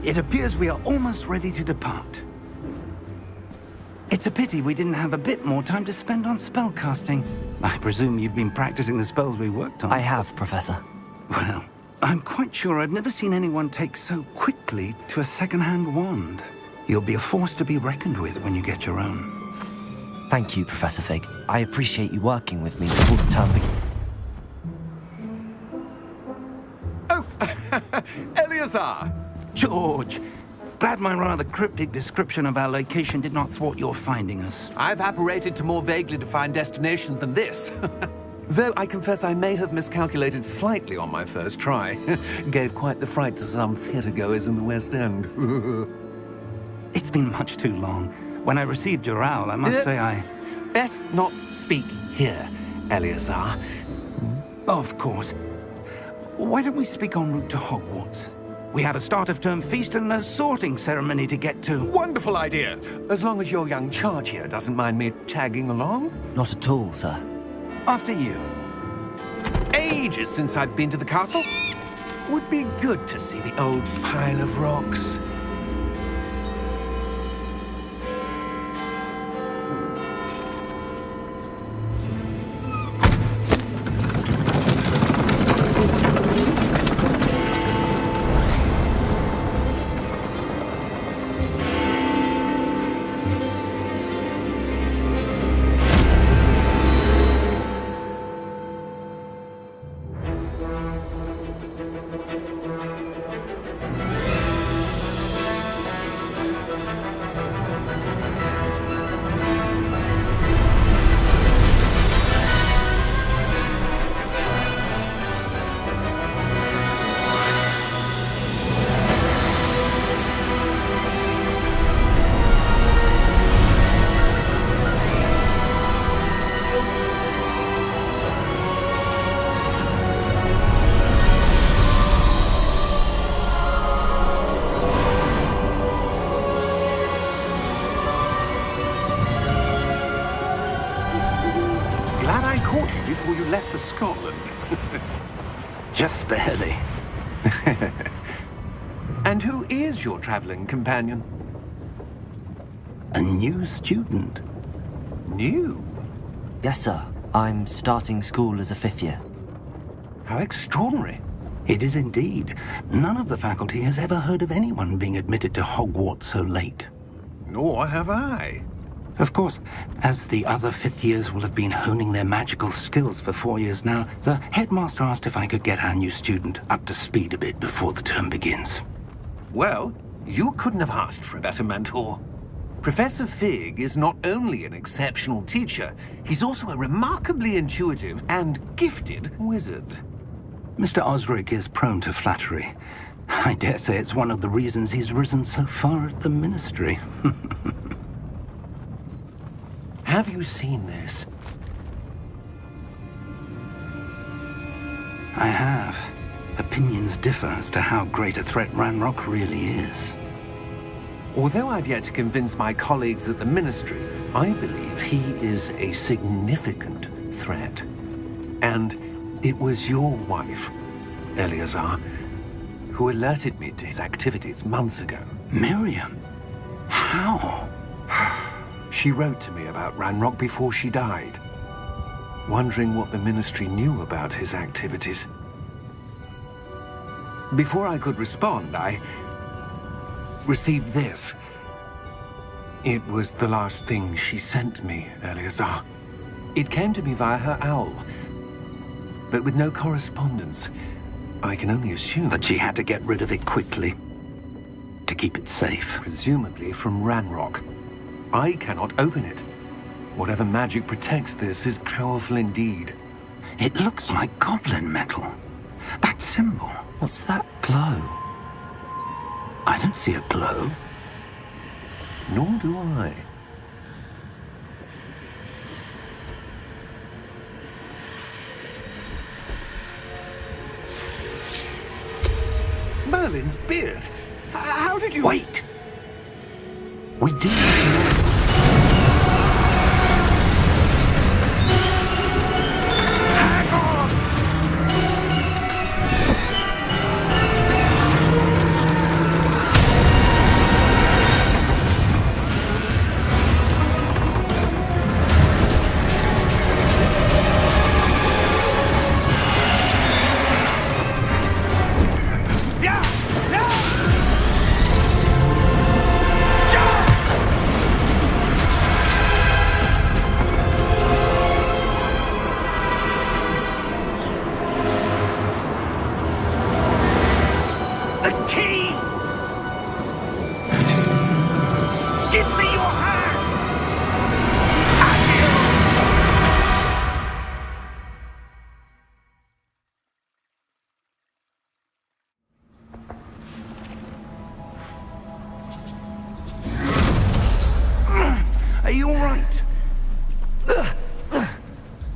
It appears we are almost ready to depart. It's a pity we didn't have a bit more time to spend on spellcasting. I presume you've been practicing the spells we worked on. I have, Professor. Well, I'm quite sure I've never seen anyone take so quickly to a second-hand wand. You'll be a force to be reckoned with when you get your own. Thank you, Professor Fig. I appreciate you working with me before the term begins. Oh, Eleazar! George! Glad my rather cryptic description of our location did not thwart your finding us. I've apparated to more vaguely defined destinations than this. Though I confess I may have miscalculated slightly on my first try. Gave quite the fright to some theatre-goers in the West End. It's been much too long. When I received your owl, I must say I... Best not speak here, Eleazar. Of course. Why don't we speak en route to Hogwarts? We have a start-of-term feast and a sorting ceremony to get to. Wonderful idea! As long as your young charge here doesn't mind me tagging along. Not at all, sir. After you. Ages since I've been to the castle. Would be good to see the old pile of rocks. Before you left for Scotland. Just barely. And who is your traveling companion? A new student. New? Yes, sir. I'm starting school as a 5th year. How extraordinary. It is indeed. None of the faculty has ever heard of anyone being admitted to Hogwarts so late. Nor have I. Of course, as the other 5th years will have been honing their magical skills for 4 years now, the headmaster asked if I could get our new student up to speed a bit before the term begins. Well, you couldn't have asked for a better mentor. Professor Fig is not only an exceptional teacher, he's also a remarkably intuitive and gifted wizard. Mr. Osric is prone to flattery. I dare say it's one of the reasons he's risen so far at the Ministry. Have you seen this? I have. Opinions differ as to how great a threat Ranrock really is. Although I've yet to convince my colleagues at the Ministry, I believe he is a significant threat. And it was your wife, Eleazar, who alerted me to his activities months ago. Miriam? How? She wrote to me about Ranrock before she died, wondering what the Ministry knew about his activities. Before I could respond, I received this. It was the last thing she sent me, Eleazar. It came to me via her owl, but with no correspondence. I can only assume that she had to get rid of it quickly, to keep it safe. Presumably from Ranrock. I cannot open it. Whatever magic protects this is powerful indeed. It looks like goblin metal. That symbol. What's that glow? I don't see a glow. Nor do I. Merlin's beard. How did you... Wait! We did. Hang on!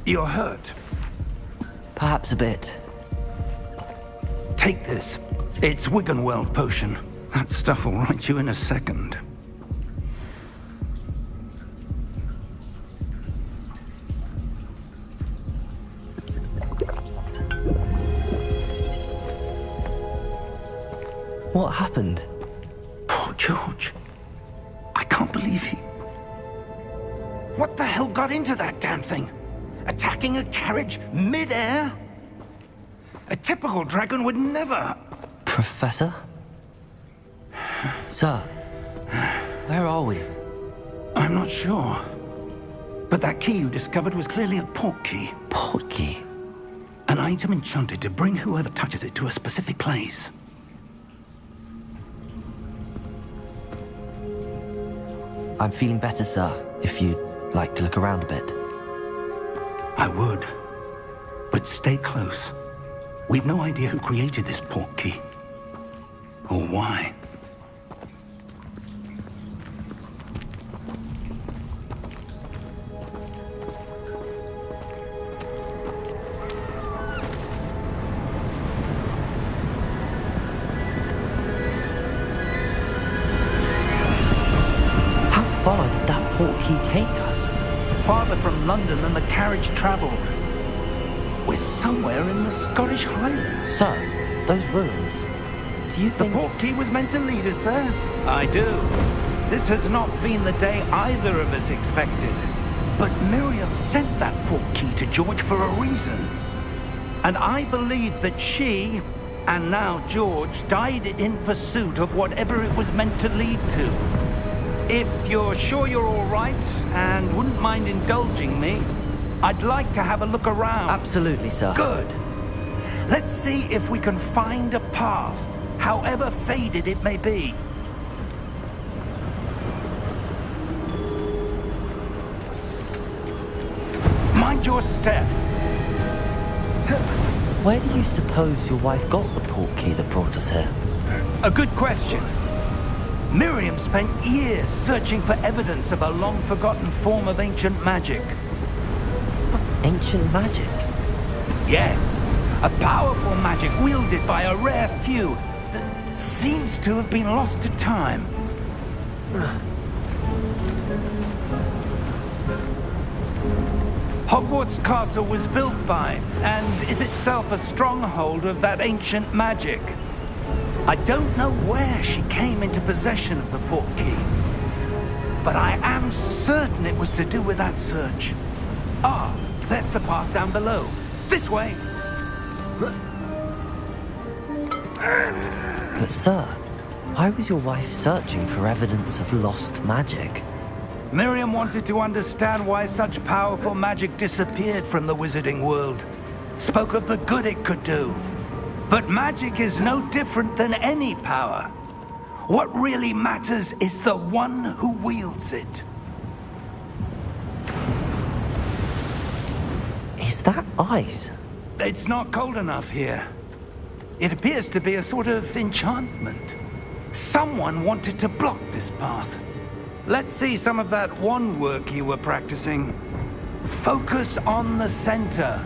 You're hurt. Perhaps a bit. Take this. It's Wiggenweld potion. That stuff will right you in a second. What happened? Poor George. I can't believe he... What the hell got into that damn thing? Attacking a carriage mid-air? A typical dragon would never... Professor? Sir, where are we? I'm not sure. But that key you discovered was clearly a port key. Port key? An item enchanted to bring whoever touches it to a specific place. I'm feeling better, sir, if you'd like to look around a bit. I would. But stay close. We've no idea who created this port key. Or why. How far did that port key take us? Farther from London than the carriage travelled. We're somewhere in the Scottish Highlands. Sir, those ruins. Do you think... The port key was meant to lead us there? I do. This has not been the day either of us expected. But Miriam sent that port key to George for a reason. And I believe that she, and now George, died in pursuit of whatever it was meant to lead to. If you're sure you're all right, and wouldn't mind indulging me, I'd like to have a look around. Absolutely, sir. Good. Let's see if we can find a path, however faded it may be. Mind your step. Where do you suppose your wife got the port key that brought us here? A good question. Miriam spent years searching for evidence of a long-forgotten form of ancient magic. Ancient magic? Yes, a powerful magic wielded by a rare few that seems to have been lost to time. Hogwarts Castle was built by, and is itself a stronghold of that ancient magic. I don't know where she came into possession of the port key, but I am certain it was to do with that search. Ah, there's the path down below. This way. But sir, why was your wife searching for evidence of lost magic? Miriam wanted to understand why such powerful magic disappeared from the wizarding world. Spoke of the good it could do. But magic is no different than any power. What really matters is the one who wields it. Is that ice? It's not cold enough here. It appears to be a sort of enchantment. Someone wanted to block this path. Let's see some of that wand work you were practicing. Focus on the center.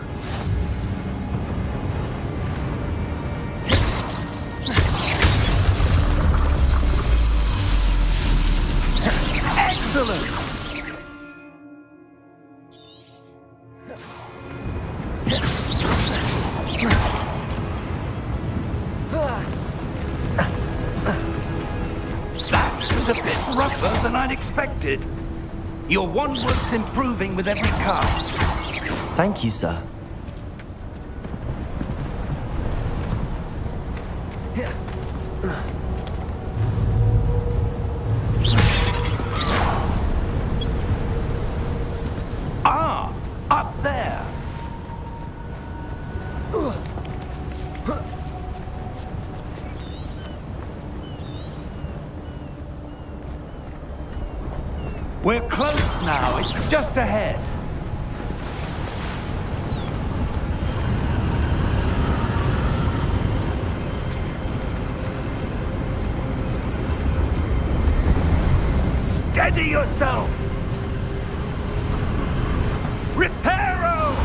Excellent! That was a bit rougher than I'd expected. Your wand work's improving with every cast. Thank you, sir. Ah, up there. We're close now. It's just ahead. Steady yourself. Reparo!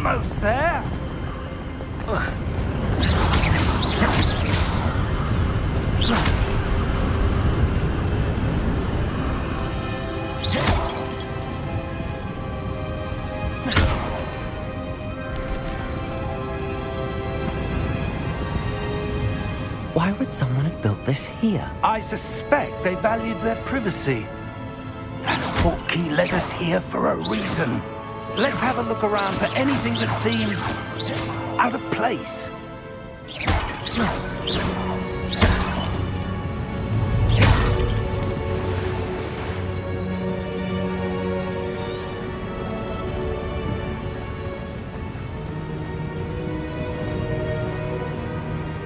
Almost there! Why would someone have built this here? I suspect they valued their privacy. That portkey led us here for a reason. Let's have a look around for anything that seems out of place.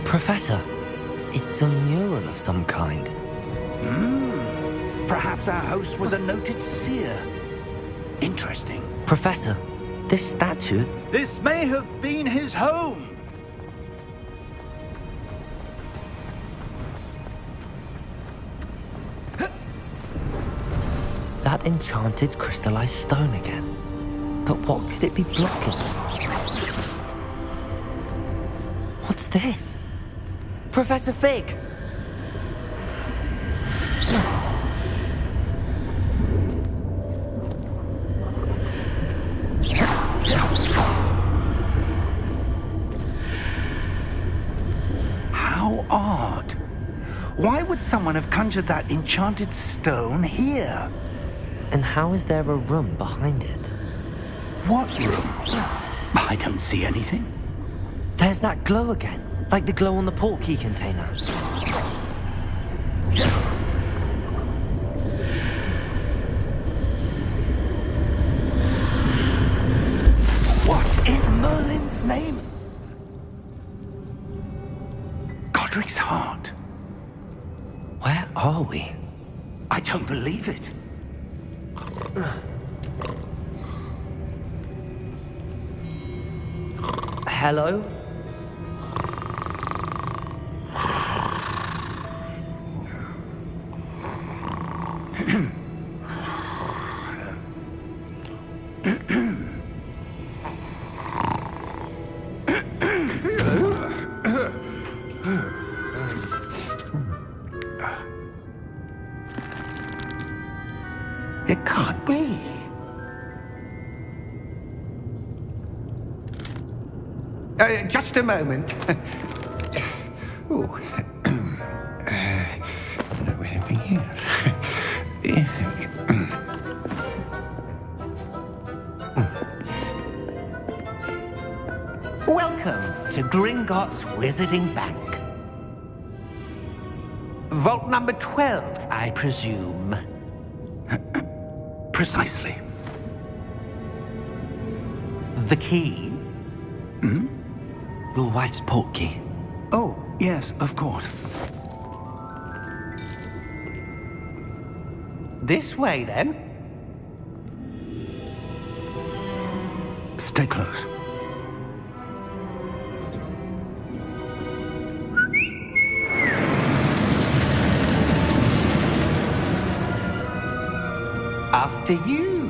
Professor, it's a mural of some kind. Perhaps our host was a noted seer. Interesting. Professor, this statue... This may have been his home. That enchanted crystallized stone again. But what could it be blocking? What's this? Professor Fig! How odd. Why would someone have conjured that enchanted stone here? And how is there a room behind it? What room? I don't see anything. There's that glow again, like the glow on the portkey container. What in Merlin's name? Godric's heart. Where are we? I don't believe it. Hello? It can't be. Just a moment. Oh. Where are we here? Welcome to Gringotts Wizarding Bank. Vault number 12, I presume. Precisely. The key? Your wife's portkey. Oh, yes, of course. This way, then. Stay close. After you.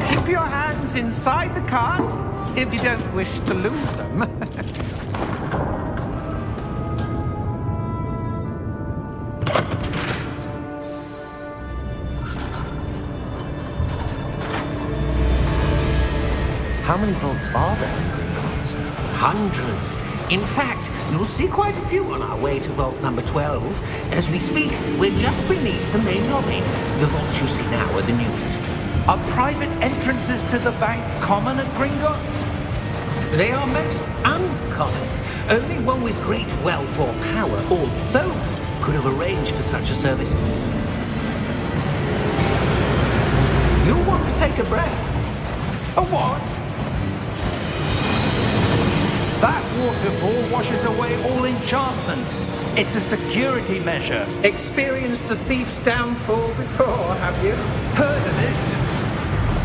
Keep your hands inside the cart if you don't wish to lose them. How many vaults are there in Gringotts? Hundreds. In fact, you'll see quite a few on our way to vault number 12. As we speak, we're just beneath the main lobby. The vaults you see now are the newest. Are private entrances to the bank common at Gringotts? They are most uncommon. Only one with great wealth or power, or both, could have arranged for such a service. You'll want to take a breath. A what? That waterfall washes away all enchantments. It's a security measure. Experienced the thief's downfall before, have you? Heard of it?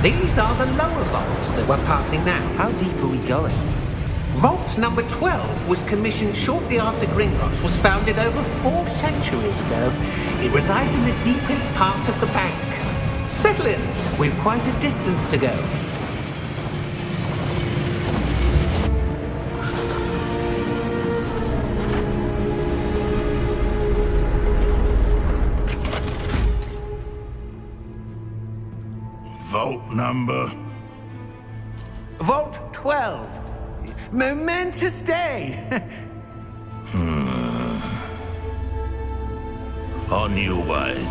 These are the lower vaults that we're passing now. How deep are we going? Vault number 12 was commissioned shortly after Gringotts was founded over 4 centuries ago. It resides in the deepest part of the bank. Settle in. We've quite a distance to go. Vault number? Vault 12. Momentous day. On your way.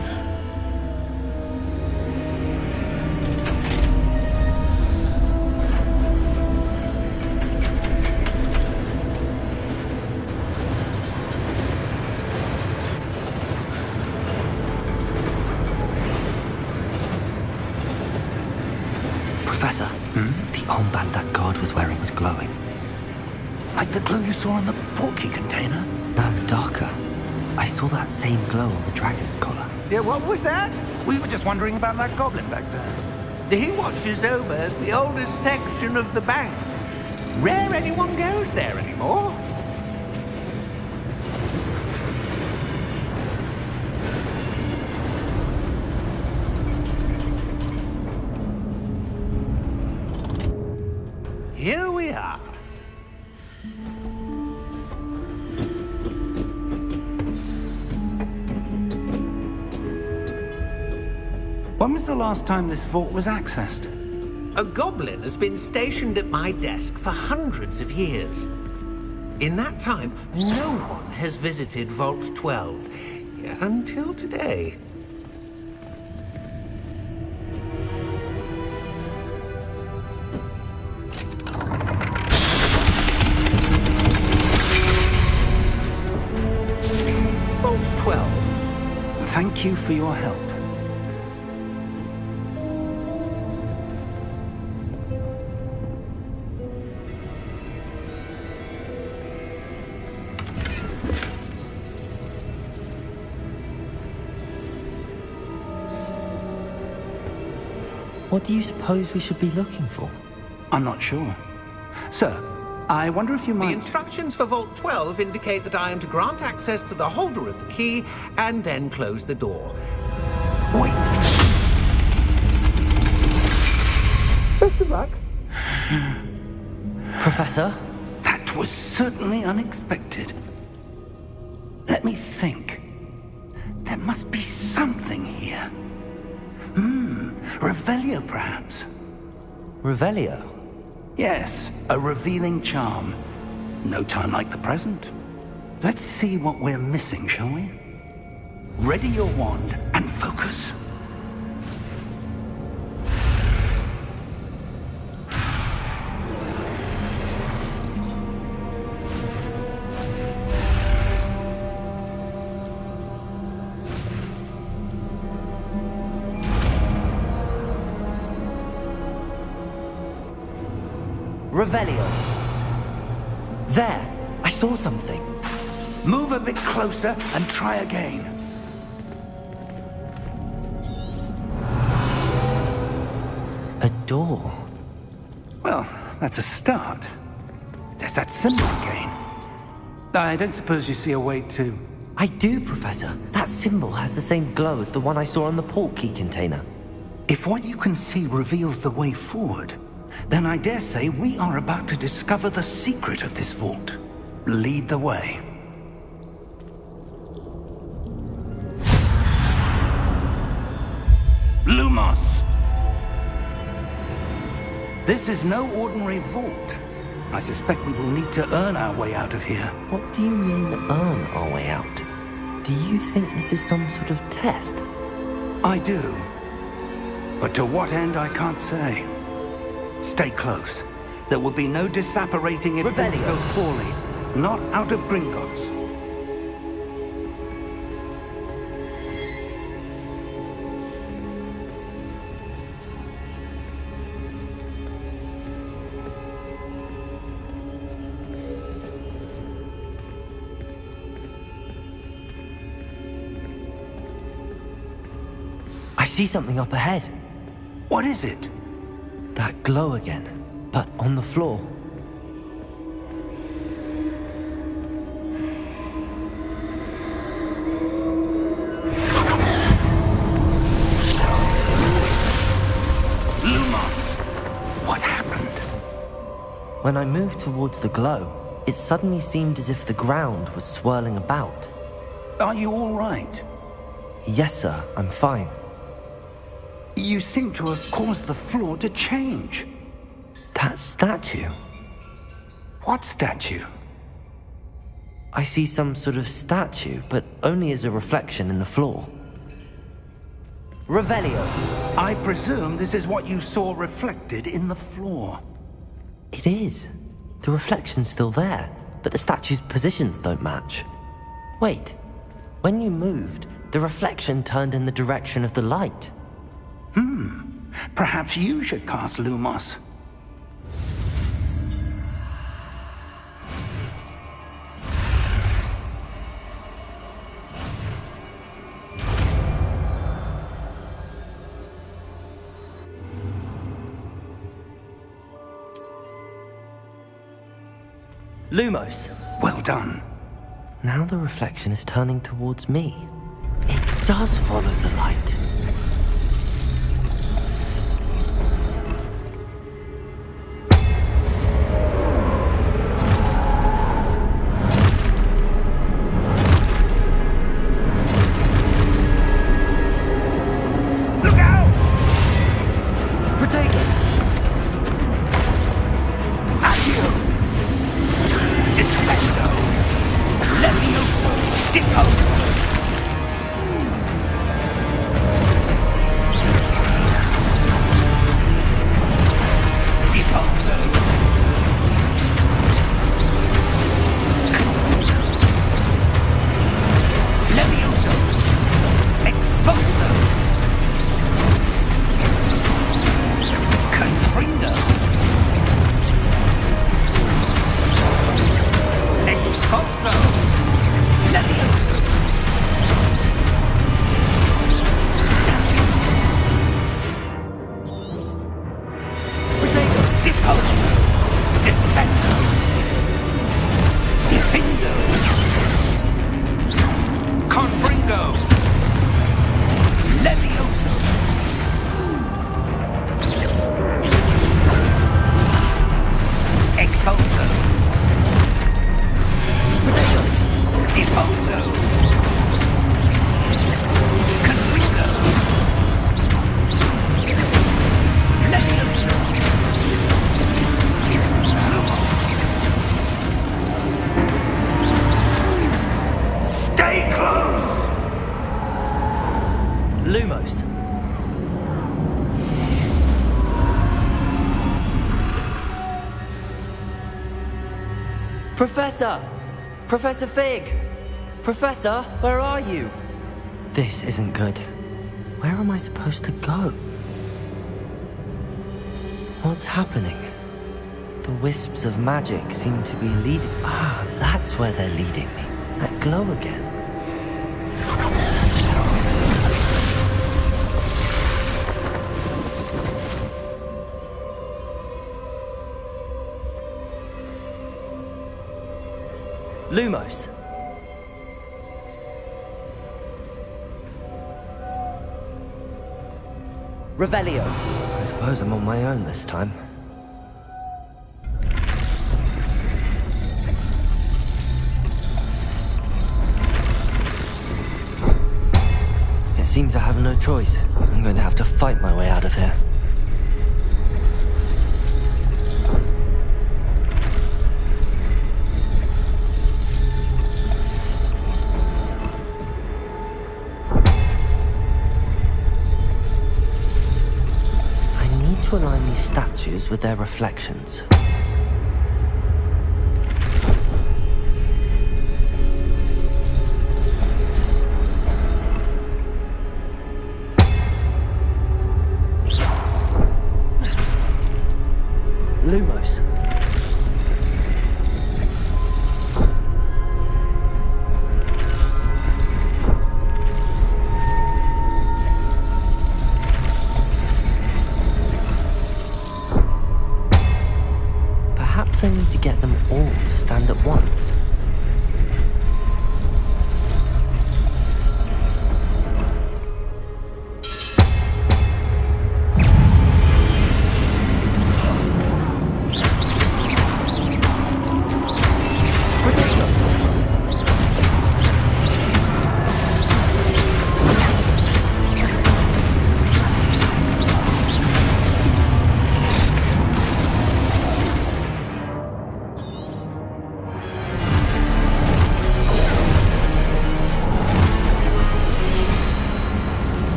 Professor, the armband that guard was wearing was glowing. Like the glow you saw on the portkey container? No, darker. I saw that same glow on the dragon's collar. Yeah, what was that? We were just wondering about that goblin back there. He watches over the oldest section of the bank. Rare anyone goes there anymore. Here we are. When was the last time this vault was accessed? A goblin has been stationed at my desk for hundreds of years. In that time, no one has visited Vault 12 until today. Vault 12. Thank you for your help. What do you suppose we should be looking for? I'm not sure. Sir, I wonder if you The might... instructions for Vault 12 indicate that I am to grant access to the holder of the key and then close the door. Wait! Best of luck. Professor? That was certainly unexpected. Let me think. There must be something here. Revelio, perhaps? Revelio? Yes, a revealing charm. No time like the present. Let's see what we're missing, shall we? Ready your wand and focus. Revelio. There! I saw something. Move a bit closer and try again. A door. Well, that's a start. There's that symbol again. I don't suppose you see a way to... I do, Professor. That symbol has the same glow as the one I saw on the portkey container. If what you can see reveals the way forward, then I dare say we are about to discover the secret of this vault. Lead the way. Lumos! This is no ordinary vault. I suspect we will need to earn our way out of here. What do you mean, earn our way out? Do you think this is some sort of test? I do. But to what end, I can't say. Stay close. There will be no disapparating if things go poorly. Not out of Gringotts. I see something up ahead. What is it? That glow again, but on the floor. When I moved towards the glow, it suddenly seemed as if the ground was swirling about. Are you all right? Yes, sir, I'm fine. You seem to have caused the floor to change. That statue? What statue? I see some sort of statue, but only as a reflection in the floor. Revelio! I presume this is what you saw reflected in the floor. It is. The reflection's still there, but the statue's positions don't match. Wait. When you moved, the reflection turned in the direction of the light. Perhaps you should cast Lumos. Lumos! Well done. Now the reflection is turning towards me. It does follow the light. Look out! Protego! Accio! Descendo! Levioso! Deposo! Deposo! Levioso! Exposo! Confrindo! Exposo! Levioso! Protego! Deposo! Descendo! Defindo! Confringo! Levioso! Exposo! Protego! Deposo! Confringo! Levioso! Stay close! Lumos! Professor! Professor Fig! Professor, where are you? This isn't good. Where am I supposed to go? What's happening? The wisps of magic seem to be leading... Ah, that's where they're leading me. That glow again. Lumos. Revelio. I suppose I'm on my own this time. It seems I have no choice. I'm going to have to fight my way out of here. To align these statues with their reflections. Lumos.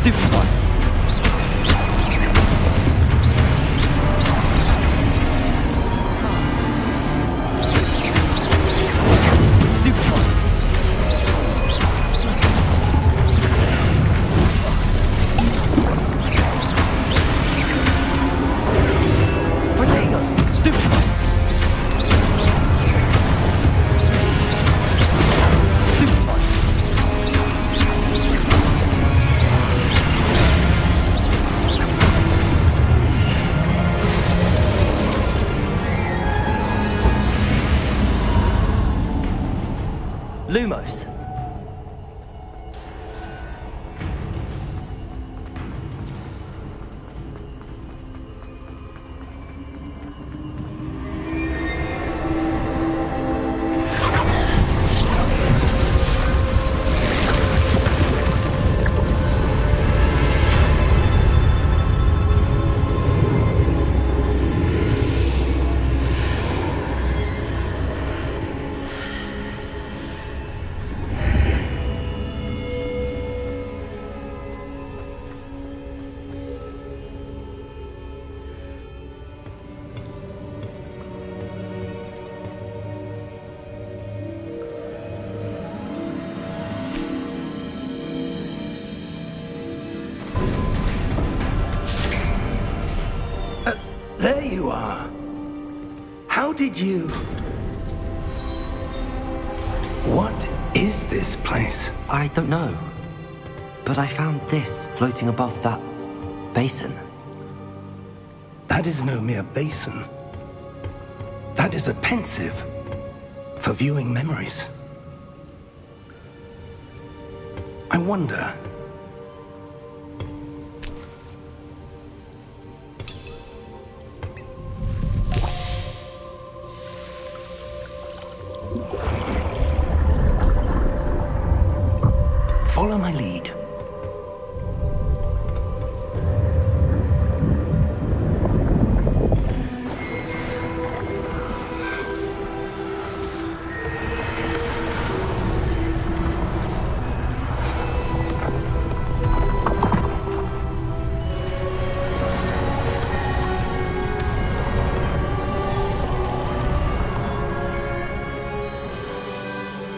Stupid one. Stupid one. Protego. Stupid one. Stupid one. Lumos. There you are. How did you... What is this place? I don't know. But I found this floating above that basin. That is no mere basin. That is a pensive for viewing memories. I wonder... Follow my lead.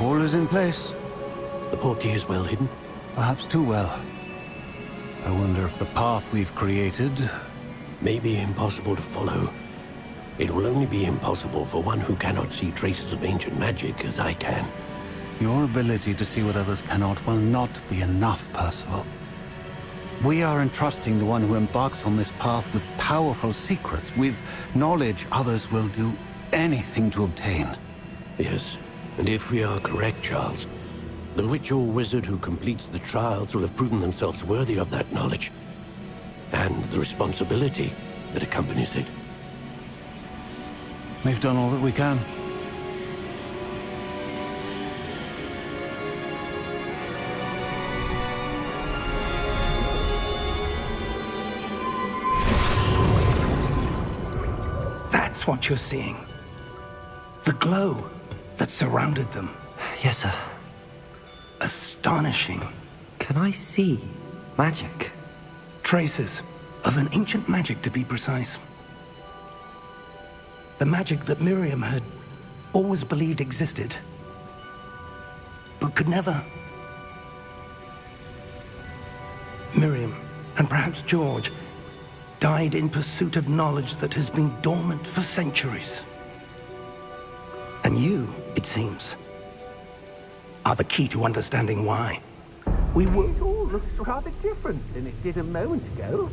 All is in place. The portkey is well hidden. Perhaps too well. I wonder if the path we've created... May be impossible to follow. It will only be impossible for one who cannot see traces of ancient magic as I can. Your ability to see what others cannot will not be enough, Percival. We are entrusting the one who embarks on this path with powerful secrets, with knowledge others will do anything to obtain. Yes, and if we are correct, Charles, the witch or wizard who completes the trials will have proven themselves worthy of that knowledge, and the responsibility that accompanies it. We've done all that we can. That's what you're seeing. The glow that surrounded them. Yes, sir. Astonishing. Can I see magic? Traces of an ancient magic, to be precise. The magic that Miriam had always believed existed, but could never. Miriam, and perhaps George, died in pursuit of knowledge that has been dormant for centuries. And you, it seems, are the key to understanding why. It all looks rather different than it did a moment ago.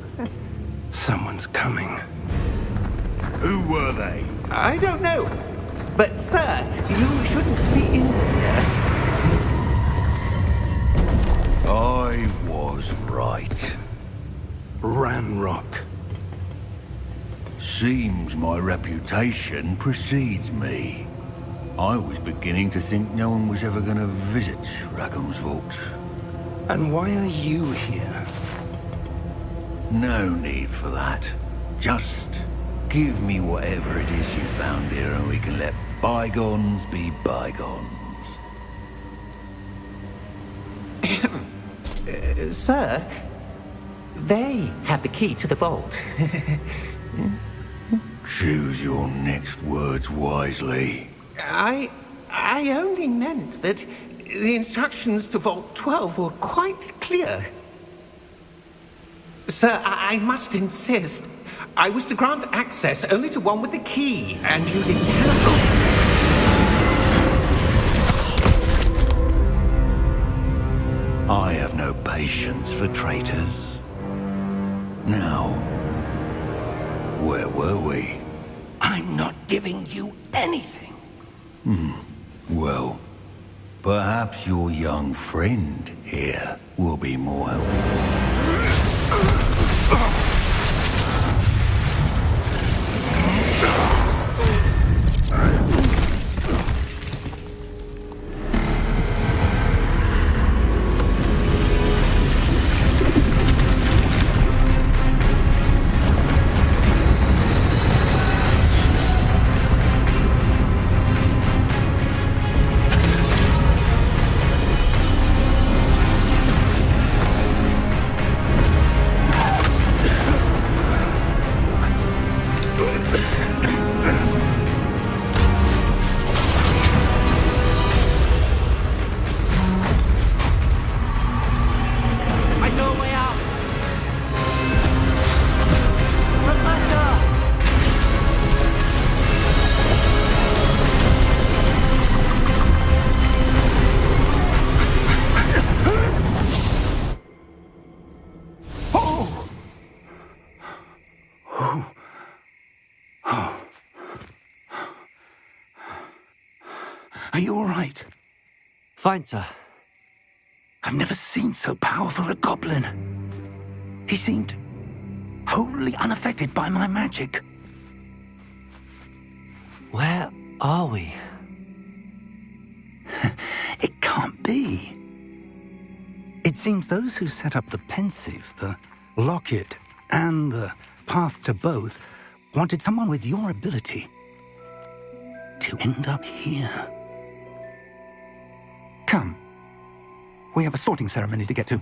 Someone's coming. Who were they? I don't know. But, sir, you shouldn't be in here. I was right. Ranrock. Seems my reputation precedes me. I was beginning to think no one was ever going to visit Rackham's vault. And why are you here? No need for that. Just give me whatever it is you found here and we can let bygones be bygones. Sir, They had the key to the vault. Choose your next words wisely. I only meant that the instructions to Vault 12 were quite clear. Sir, I must insist. I was to grant access only to one with the key, and you didn't have. I have no patience for traitors. Now, where were we? I'm not giving you anything. Well, perhaps your young friend here will be more helpful. Are you all right? Fine, sir. I've never seen so powerful a goblin. He seemed wholly unaffected by my magic. Where are we? It can't be. It seems those who set up the pensive, the locket, and the path to both wanted someone with your ability to end up here. Come. We have a sorting ceremony to get to.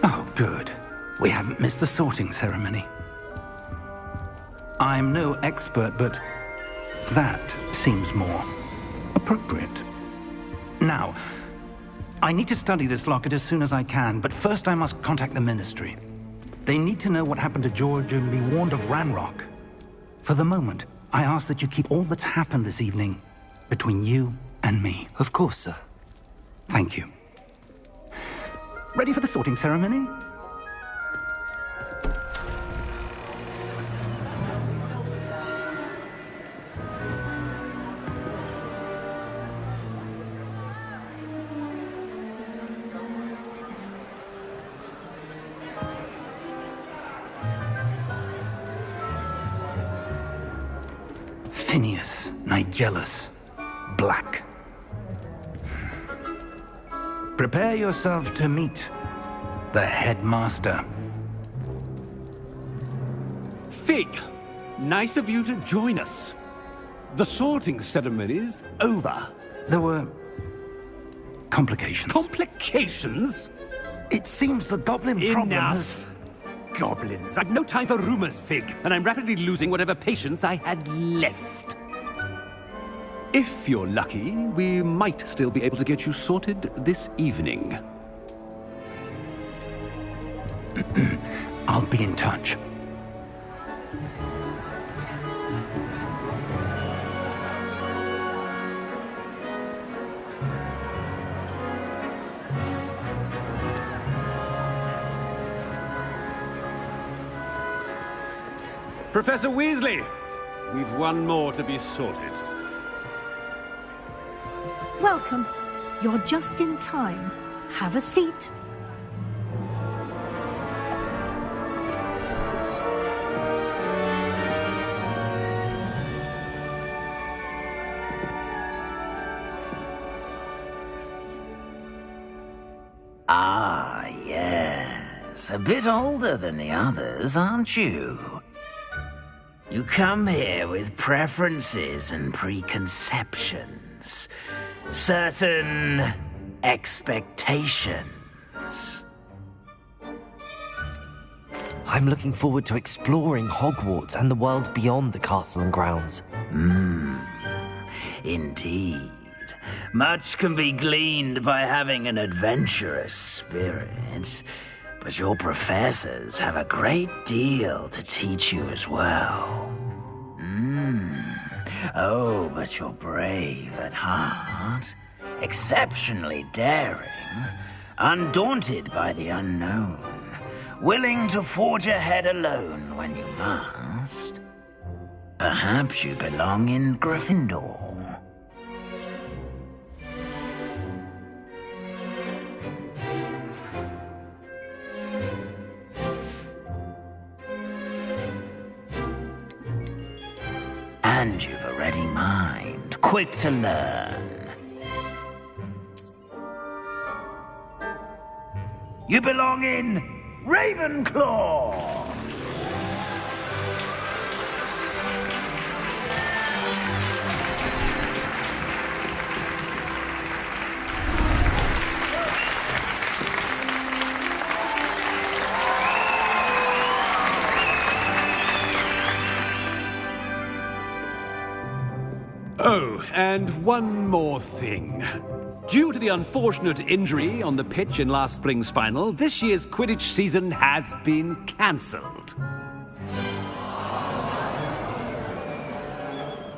Oh, good. We haven't missed the sorting ceremony. I'm no expert, but that seems more appropriate. Now, I need to study this locket as soon as I can, but first I must contact the Ministry. They need to know what happened to George and be warned of Ranrock. For the moment, I ask that you keep all that's happened this evening between you and me. Of course, sir. Thank you. Ready for the sorting ceremony? Phineas, Nigellus, Black. Prepare yourself to meet the headmaster. Fig, nice of you to join us. The sorting ceremony's over. There were complications. Complications? It seems the goblin problem has... Enough. goblins! I've no time for rumors, Fig, and I'm rapidly losing whatever patience I had left. If you're lucky, we might still be able to get you sorted this evening. I'll be in touch. Professor Weasley, we've one more to be sorted. Welcome. You're just in time. Have a seat. Ah, yes. A bit older than the others, aren't you? You come here with preferences and preconceptions. Certain expectations. I'm looking forward to exploring Hogwarts and the world beyond the castle and grounds. Indeed. Much can be gleaned by having an adventurous spirit, but your professors have a great deal to teach you as well. Oh, but you're brave at heart, exceptionally daring, undaunted by the unknown, willing to forge ahead alone when you must. Perhaps you belong in Gryffindor. And you've a ready mind, quick to learn. You belong in Ravenclaw! Oh, and one more thing. Due to the unfortunate injury on the pitch in last spring's final, this year's Quidditch season has been cancelled.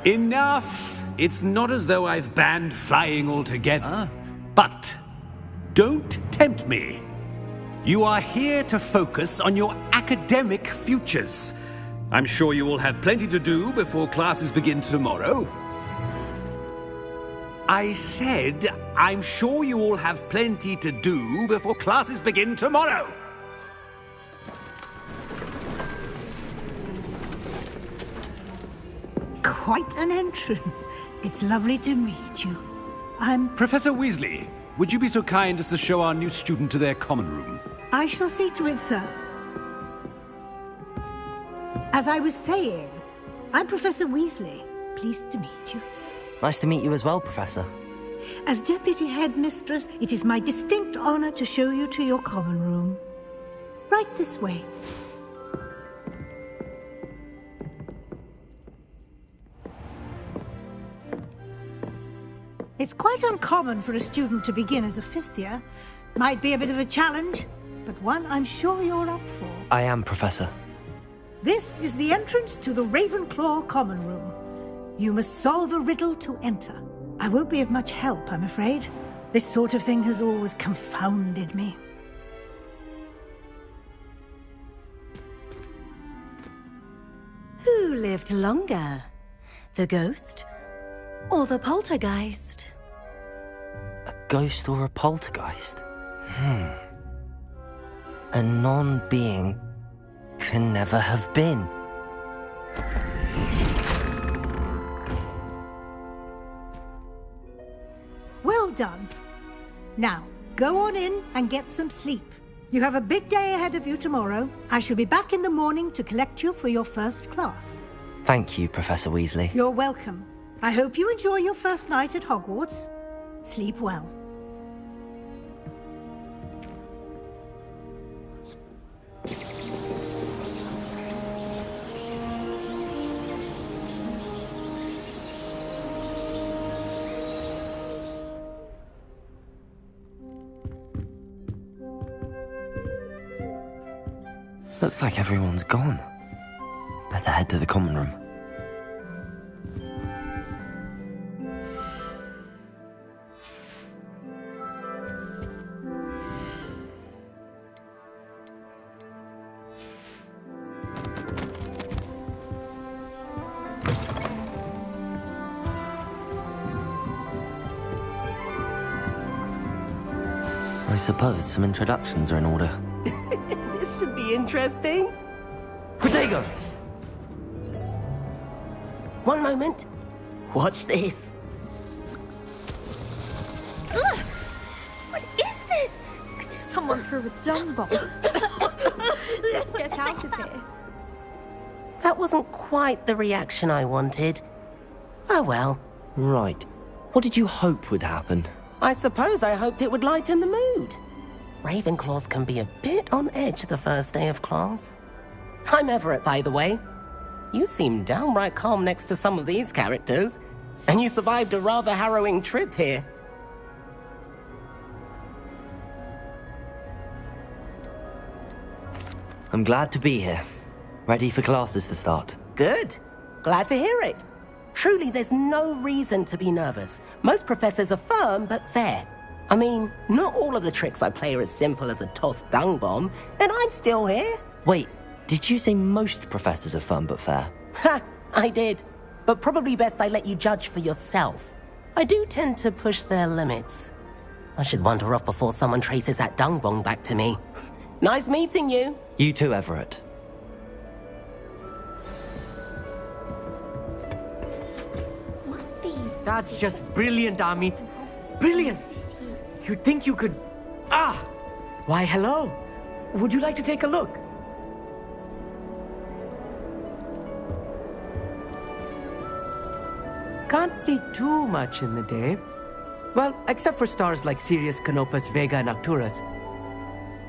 Enough! It's not as though I've banned flying altogether, but don't tempt me. You are here to focus on your academic futures. I'm sure you will have plenty to do before classes begin tomorrow. I said, I'm sure you all have plenty to do before classes begin tomorrow. Quite an entrance. It's lovely to meet you. Professor Weasley, would you be so kind as to show our new student to their common room? I shall see to it, sir. As I was saying, I'm Professor Weasley. Pleased to meet you. Nice to meet you as well, Professor. As Deputy Headmistress, it is my distinct honor to show you to your common room. Right this way. It's quite uncommon for a student to begin as a fifth year. Might be a bit of a challenge, but one I'm sure you're up for. I am, Professor. This is the entrance to the Ravenclaw common room. You must solve a riddle to enter. I won't be of much help, I'm afraid. This sort of thing has always confounded me. Who lived longer? The ghost or the poltergeist? A ghost or a poltergeist? A non-being can never have been. Well done. Now, go on in and get some sleep. You have a big day ahead of you tomorrow. I shall be back in the morning to collect you for your first class. Thank you, Professor Weasley. You're welcome. I hope you enjoy your first night at Hogwarts. Sleep well. Looks like everyone's gone. Better head to the common room. I suppose some introductions are in order. This should be interesting. Protego! One moment. Watch this. Ugh! What is this? Someone threw a dung bomb. Let's get out of here. That wasn't quite the reaction I wanted. Oh well. Right. What did you hope would happen? I suppose I hoped it would lighten the mood. Ravenclaws can be a bit on edge the first day of class. I'm Everett, by the way. You seem downright calm next to some of these characters, and you survived a rather harrowing trip here. I'm glad to be here. Ready for classes to start. Good. Glad to hear it. Truly, there's no reason to be nervous. Most professors are firm but fair. I mean, not all of the tricks I play are as simple as a tossed dung bomb, and I'm still here. Wait, did you say most professors are firm but fair? Ha! I did. But probably best I let you judge for yourself. I do tend to push their limits. I should wander off before someone traces that dung bomb back to me. Nice meeting you. You too, Everett. That's just brilliant, Amit. Brilliant! You'd think you could... Ah! Why, hello. Would you like to take a look? Can't see too much in the day. Well, except for stars like Sirius, Canopus, Vega, and Arcturus.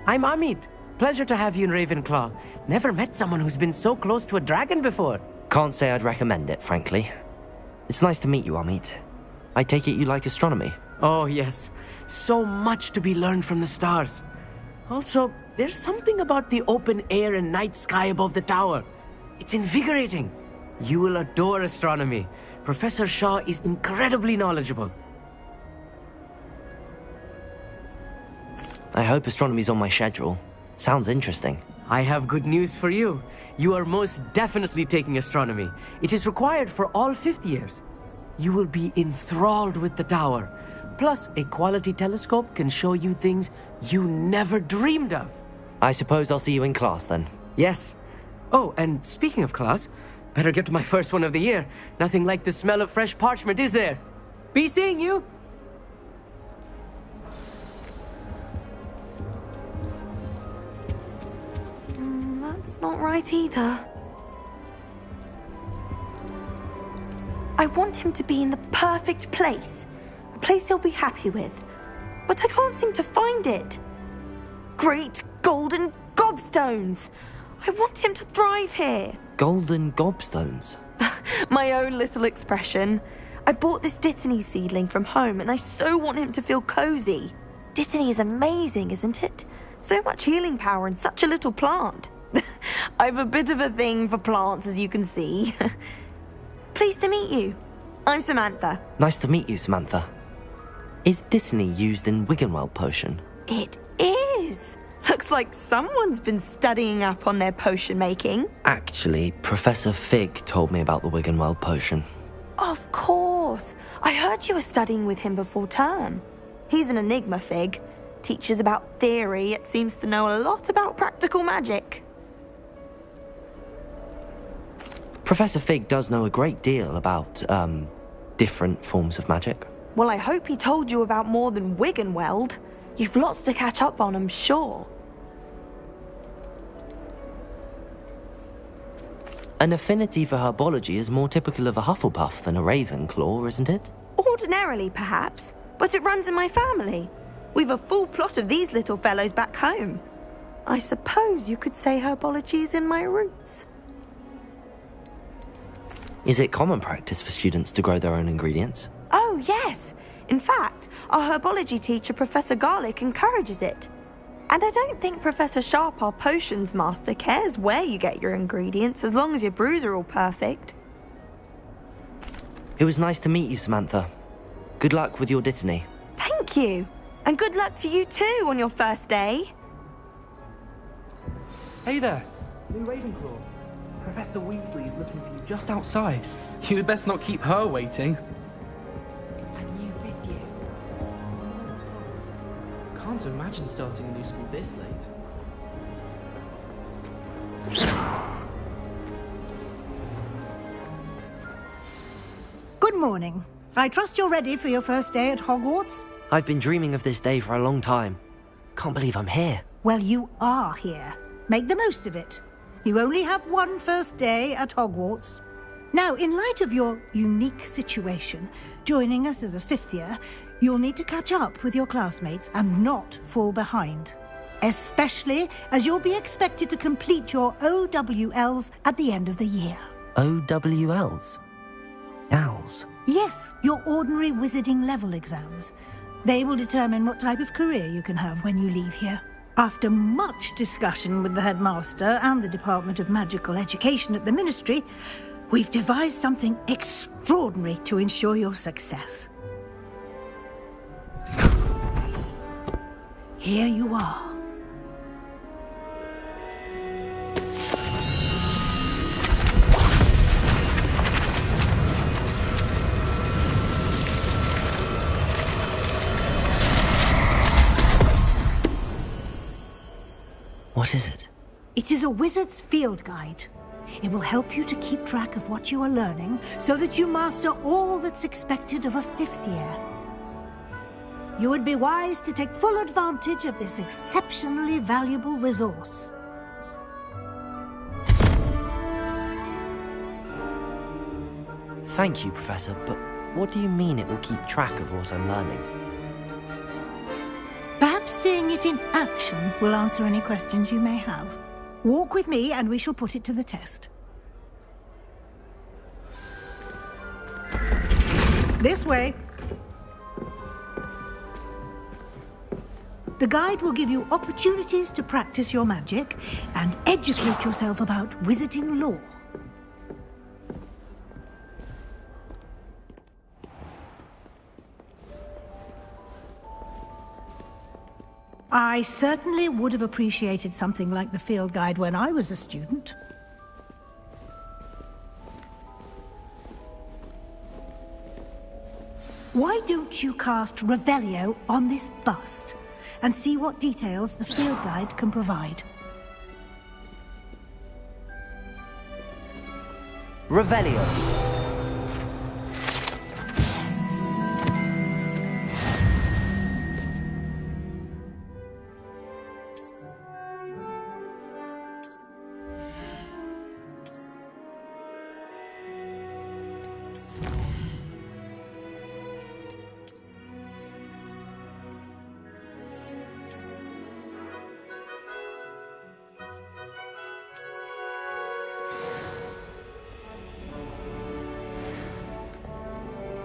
I'm Amit. Pleasure to have you in Ravenclaw. Never met someone who's been so close to a dragon before. Can't say I'd recommend it, frankly. It's nice to meet you, Amit. I take it you like astronomy? Oh, yes. So much to be learned from the stars. Also, there's something about the open air and night sky above the tower. It's invigorating. You will adore astronomy. Professor Shaw is incredibly knowledgeable. I hope astronomy's on my schedule. Sounds interesting. I have good news for you. You are most definitely taking astronomy. It is required for all fifth years. You will be enthralled with the tower. Plus, a quality telescope can show you things you never dreamed of. I suppose I'll see you in class then. Yes. Oh, and speaking of class, better get to my first one of the year. Nothing like the smell of fresh parchment, is there? Be seeing you! That's not right either. I want him to be in the perfect place. A place he'll be happy with. But I can't seem to find it. Great golden gobstones! I want him to thrive here. Golden gobstones? My own little expression. I bought this Dittany seedling from home and I so want him to feel cozy. Dittany is amazing, isn't it? So much healing power in such a little plant. I've a bit of a thing for plants, as you can see. Pleased to meet you. I'm Samantha. Nice to meet you, Samantha. Is Dittany used in Wiggenweld potion? It is. Looks like someone's been studying up on their potion making. Actually, Professor Fig told me about the Wiggenweld potion. Of course. I heard you were studying with him before term. He's an enigma, Fig. Teaches about theory, yet seems to know a lot about practical magic. Professor Fig does know a great deal about, different forms of magic. Well, I hope he told you about more than Wiggenweld. You've lots to catch up on, I'm sure. An affinity for herbology is more typical of a Hufflepuff than a Ravenclaw, isn't it? Ordinarily, perhaps, but it runs in my family. We've a full plot of these little fellows back home. I suppose you could say herbology is in my roots. Is it common practice for students to grow their own ingredients? Oh, yes. In fact, our herbology teacher, Professor Garlick, encourages it. And I don't think Professor Sharp, our potions master, cares where you get your ingredients as long as your brews are all perfect. It was nice to meet you, Samantha. Good luck with your dittany. Thank you. And good luck to you too on your first day. Hey there, new Ravenclaw. Professor Weasley is looking for you just outside. You'd best not keep her waiting. It's that new fifth year. Can't imagine starting a new school this late. Good morning. I trust you're ready for your first day at Hogwarts? I've been dreaming of this day for a long time. Can't believe I'm here. Well, you are here. Make the most of it. You only have one first day at Hogwarts. Now, in light of your unique situation, joining us as a fifth year, you'll need to catch up with your classmates and not fall behind. Especially as you'll be expected to complete your OWLs at the end of the year. OWLs? Owls? Yes, your ordinary wizarding level exams. They will determine what type of career you can have when you leave here. After much discussion with the headmaster and the Department of Magical Education at the Ministry, we've devised something extraordinary to ensure your success. Here you are. What is it? It is a wizard's field guide. It will help you to keep track of what you are learning so that you master all that's expected of a fifth year. You would be wise to take full advantage of this exceptionally valuable resource. Thank you, Professor, but what do you mean it will keep track of what I'm learning? Perhaps seeing it in action will answer any questions you may have. Walk with me and we shall put it to the test. This way. The guide will give you opportunities to practice your magic and educate yourself about wizarding lore. I certainly would have appreciated something like the field guide when I was a student. Why don't you cast Revelio on this bust and see what details the field guide can provide? Revelio.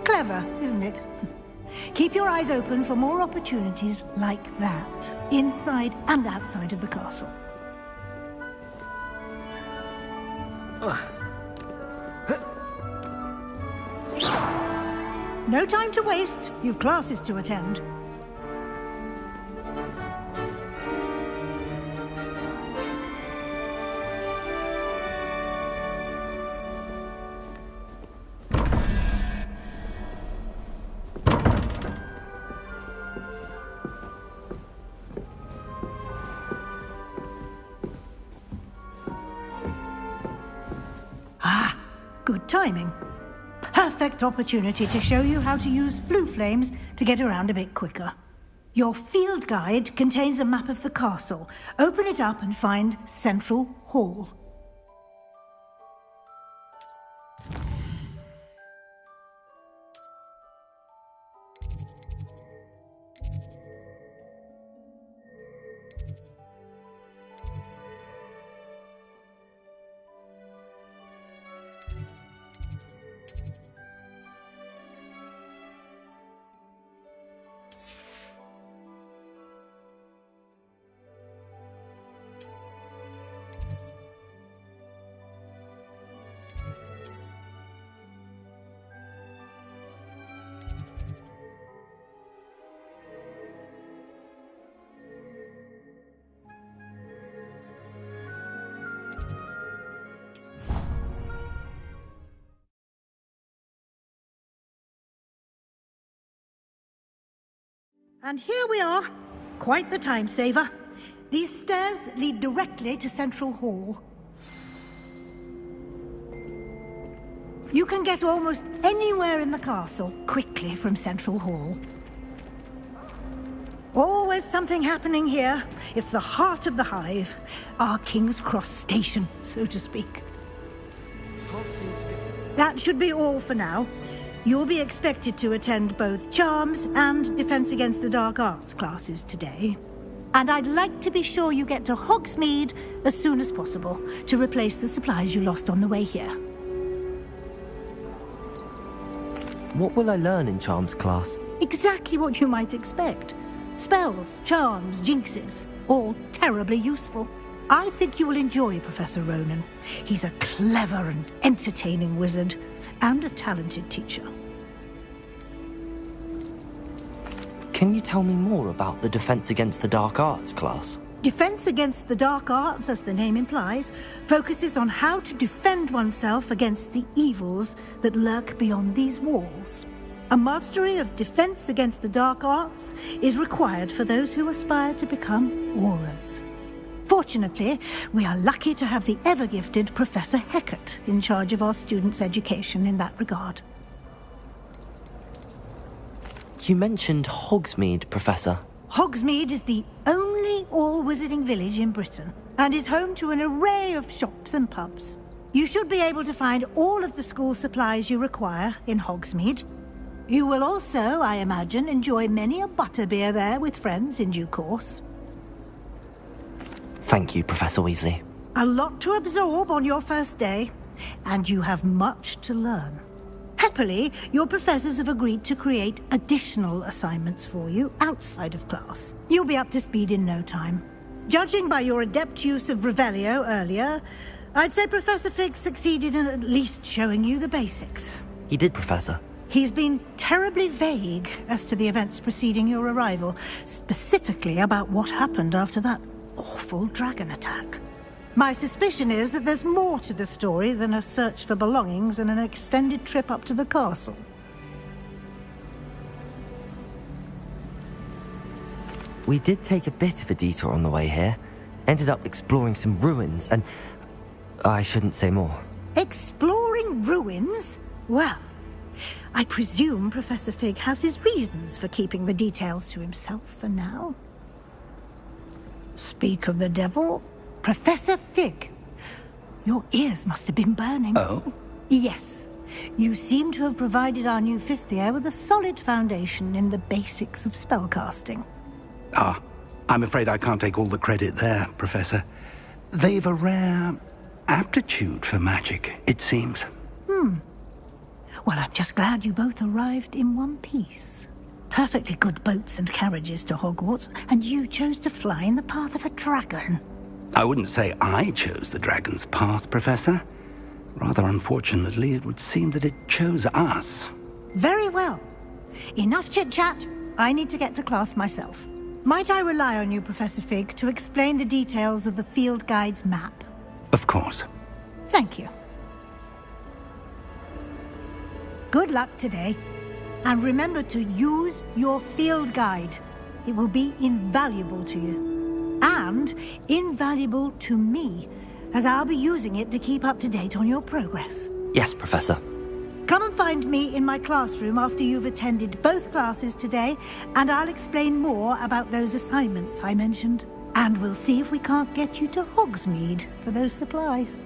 Clever, isn't it? Keep your eyes open for more opportunities like that, inside and outside of the castle. No time to waste. You've classes to attend. Good timing. Perfect opportunity to show you how to use flue flames to get around a bit quicker. Your field guide contains a map of the castle. Open it up and find Central Hall. And here we are. Quite the time saver. These stairs lead directly to Central Hall. You can get almost anywhere in the castle quickly from Central Hall. Always something happening here. It's the heart of the hive. Our King's Cross station, so to speak. That should be all for now. You'll be expected to attend both Charms and Defense Against the Dark Arts classes today. And I'd like to be sure you get to Hogsmeade as soon as possible to replace the supplies you lost on the way here. What will I learn in Charms class? Exactly what you might expect. Spells, charms, jinxes, all terribly useful. I think you will enjoy Professor Ronan. He's a clever and entertaining wizard, and a talented teacher. Can you tell me more about the Defense Against the Dark Arts class? Defense Against the Dark Arts, as the name implies, focuses on how to defend oneself against the evils that lurk beyond these walls. A mastery of Defense Against the Dark Arts is required for those who aspire to become Aurors. Fortunately, we are lucky to have the ever-gifted Professor Hecat in charge of our students' education in that regard. You mentioned Hogsmeade, Professor. Hogsmeade is the only all-wizarding village in Britain, and is home to an array of shops and pubs. You should be able to find all of the school supplies you require in Hogsmeade. You will also, I imagine, enjoy many a butterbeer there with friends in due course. Thank you, Professor Weasley. A lot to absorb on your first day, and you have much to learn. Happily, your professors have agreed to create additional assignments for you outside of class. You'll be up to speed in no time. Judging by your adept use of Revelio earlier, I'd say Professor Fig succeeded in at least showing you the basics. He did, Professor. He's been terribly vague as to the events preceding your arrival, specifically about what happened after that awful dragon attack. My suspicion is that there's more to the story than a search for belongings and an extended trip up to the castle. We did take a bit of a detour on the way here. Ended up exploring some ruins and... I shouldn't say more. Exploring ruins? Well, I presume Professor Fig has his reasons for keeping the details to himself for now. Speak of the devil, Professor Fig. Your ears must have been burning. Oh? Yes. You seem to have provided our new fifth year with a solid foundation in the basics of spellcasting. Ah, I'm afraid I can't take all the credit there, Professor. They've a rare aptitude for magic, it seems. Well, I'm just glad you both arrived in one piece. Perfectly good boats and carriages to Hogwarts, and you chose to fly in the path of a dragon. I wouldn't say I chose the dragon's path, Professor. Rather unfortunately, it would seem that it chose us. Very well. Enough chit-chat. I need to get to class myself. Might I rely on you, Professor Fig, to explain the details of the field guide's map? Of course. Thank you. Good luck today. And remember to use your field guide. It will be invaluable to you. And invaluable to me, as I'll be using it to keep up to date on your progress. Yes, Professor. Come and find me in my classroom after you've attended both classes today, and I'll explain more about those assignments I mentioned. And we'll see if we can't get you to Hogsmeade for those supplies.